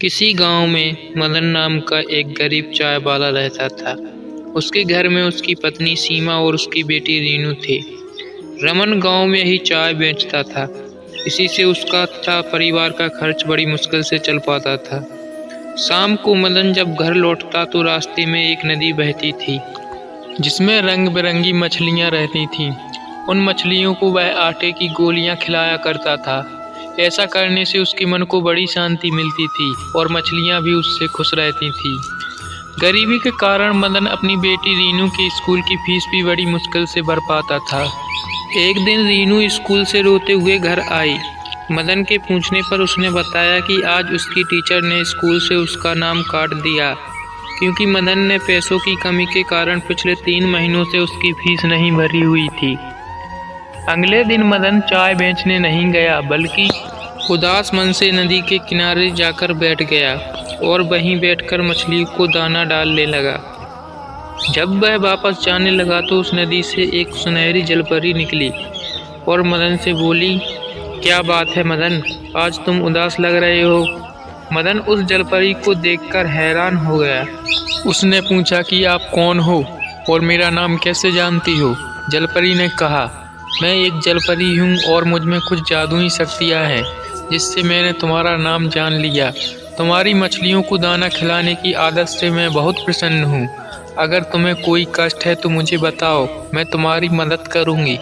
किसी गांव में मदन नाम का एक गरीब चाय वाला रहता था। उसके घर में उसकी पत्नी सीमा और उसकी बेटी रीनू थे। रमन गांव में ही चाय बेचता था। इसी से उसका तथा परिवार का खर्च बड़ी मुश्किल से चल पाता था। शाम को मदन जब घर लौटता तो रास्ते में एक नदी बहती थी जिसमें रंग बिरंगी मछलियां रहती थीं। उन मछलियों को वह आटे की गोलियां खिलाया करता था। ऐसा करने से उसके मन को बड़ी शांति मिलती थी और मछलियां भी उससे खुश रहती थीं। गरीबी के कारण मदन अपनी बेटी रीनू की स्कूल की फीस भी बड़ी मुश्किल से भर पाता था। एक दिन रीनू स्कूल से रोते हुए घर आई। मदन के पूछने पर उसने बताया कि आज उसकी टीचर ने स्कूल से उसका नाम काट दिया क्योंकि मदन ने पैसों की कमी के कारण पिछले 3 महीनों से उसकी फीस नहीं भरी हुई थी। अगले दिन मदन चाय बेचने नहीं गया बल्कि उदास मन से नदी के किनारे जाकर बैठ गया और वहीं बैठकर मछली को दाना डालने लगा। जब वह वापस जाने लगा तो उस नदी से एक सुनहरी जलपरी निकली और मदन से बोली, क्या बात है मदन, आज तुम उदास लग रहे हो। मदन उस जलपरी को देखकर हैरान हो गया। उसने पूछा कि आप कौन हो और मेरा नाम कैसे जानती हो। जलपरी ने कहा, मैं एक जलपरी हूँ और मुझ में कुछ जादुई शक्तियाँ हैं जिससे मैंने तुम्हारा नाम जान लिया। तुम्हारी मछलियों को दाना खिलाने की आदत से मैं बहुत प्रसन्न हूँ। अगर तुम्हें कोई कष्ट है तो मुझे बताओ, मैं तुम्हारी मदद करूँगी।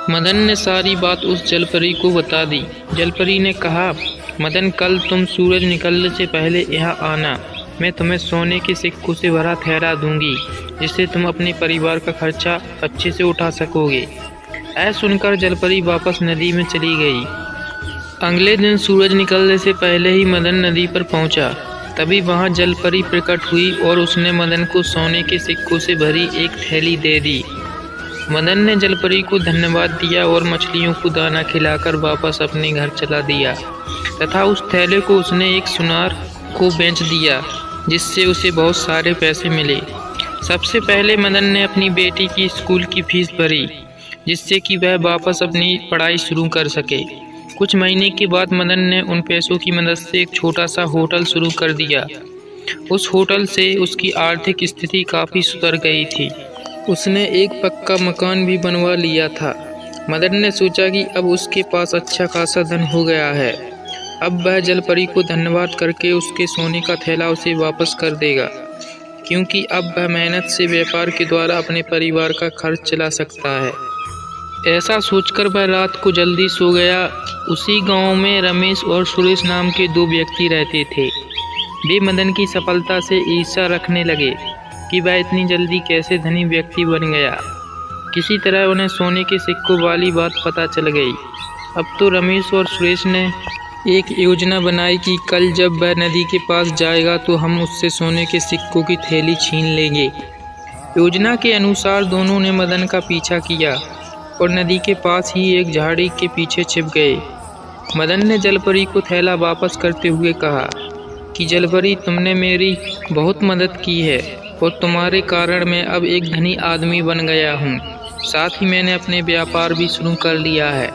मदन ने सारी बात उस जलपरी को बता दी। जलपरी ने कहा, मदन, कल तुम सूरज निकलने से पहले यहाँ आना। मैं तुम्हें सोने के सिक्कों से भरा थैला दूंगी जिससे तुम अपने परिवार का खर्चा अच्छे से उठा सकोगे। ऐसा सुनकर जलपरी वापस नदी में चली गई। अगले दिन सूरज निकलने से पहले ही मदन नदी पर पहुंचा। तभी वहां जलपरी प्रकट हुई और उसने मदन को सोने के सिक्कों से भरी एक थैली दे दी। मदन ने जलपरी को धन्यवाद दिया और मछलियों को दाना खिलाकर वापस अपने घर चला दिया तथा उस थैले को उसने एक सुनार को बेच दिया जिससे उसे बहुत सारे पैसे मिले। सबसे पहले मदन ने अपनी बेटी की स्कूल की फीस भरी जिससे कि वह वापस अपनी पढ़ाई शुरू कर सके। कुछ महीने के बाद मदन ने उन पैसों की मदद से एक छोटा सा होटल शुरू कर दिया। उस होटल से उसकी आर्थिक स्थिति काफ़ी सुधर गई थी। उसने एक पक्का मकान भी बनवा लिया था। मदन ने सोचा कि अब उसके पास अच्छा खासा धन हो गया है। अब वह जलपरी को धन्यवाद करके उसके सोने का थैला उसे वापस कर देगा क्योंकि अब वह मेहनत से व्यापार के द्वारा अपने परिवार का खर्च चला सकता है। ऐसा सोचकर वह रात को जल्दी सो गया। उसी गांव में रमेश और सुरेश नाम के 2 व्यक्ति रहते थे। वे मदन की सफलता से ईर्ष्या रखने लगे कि वह इतनी जल्दी कैसे धनी व्यक्ति बन गया। किसी तरह उन्हें सोने के सिक्कों वाली बात पता चल गई। अब तो रमेश और सुरेश ने एक योजना बनाई कि कल जब वह नदी के पास जाएगा तो हम उससे सोने के सिक्कों की थैली छीन लेंगे। योजना के अनुसार दोनों ने मदन का पीछा किया और नदी के पास ही एक झाड़ी के पीछे छिप गए। मदन ने जलपरी को थैला वापस करते हुए कहा कि जलपरी, तुमने मेरी बहुत मदद की है और तुम्हारे कारण मैं अब एक धनी आदमी बन गया हूँ। साथ ही मैंने अपने व्यापार भी शुरू कर लिया है,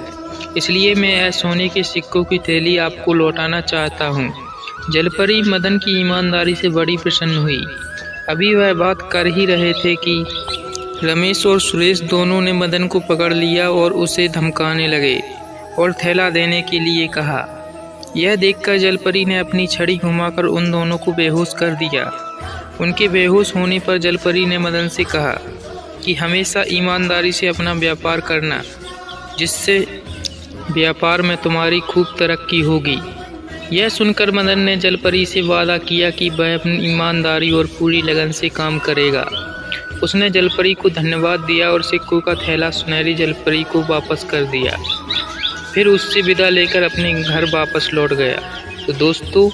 इसलिए मैं यह सोने के सिक्कों की थैली आपको लौटाना चाहता हूँ। जलपरी मदन की ईमानदारी से बड़ी प्रसन्न हुई। अभी वह बात कर ही रहे थे कि रमेश और सुरेश दोनों ने मदन को पकड़ लिया और उसे धमकाने लगे और थैला देने के लिए कहा। यह देखकर जलपरी ने अपनी छड़ी घुमाकर उन दोनों को बेहोश कर दिया। उनके बेहोश होने पर जलपरी ने मदन से कहा कि हमेशा ईमानदारी से अपना व्यापार करना, जिससे व्यापार में तुम्हारी खूब तरक्की होगी। यह सुनकर मदन ने जलपरी से वादा किया कि वह अपनी ईमानदारी और पूरी लगन से काम करेगा। उसने जलपरी को धन्यवाद दिया और सिक्कों का थैला सुनहरी जलपरी को वापस कर दिया। फिर उससे विदा लेकर अपने घर वापस लौट गया। तो दोस्तों,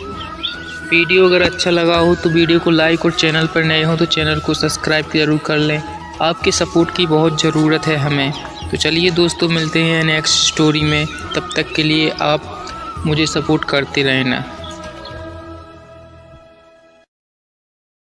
वीडियो अगर अच्छा लगा हो तो वीडियो को लाइक और चैनल पर नए हो तो चैनल को सब्सक्राइब जरूर कर लें। आपके सपोर्ट की बहुत ज़रूरत है हमें। तो चलिए दोस्तों, मिलते हैं नेक्स्ट स्टोरी में। तब तक के लिए आप मुझे सपोर्ट करते रहना।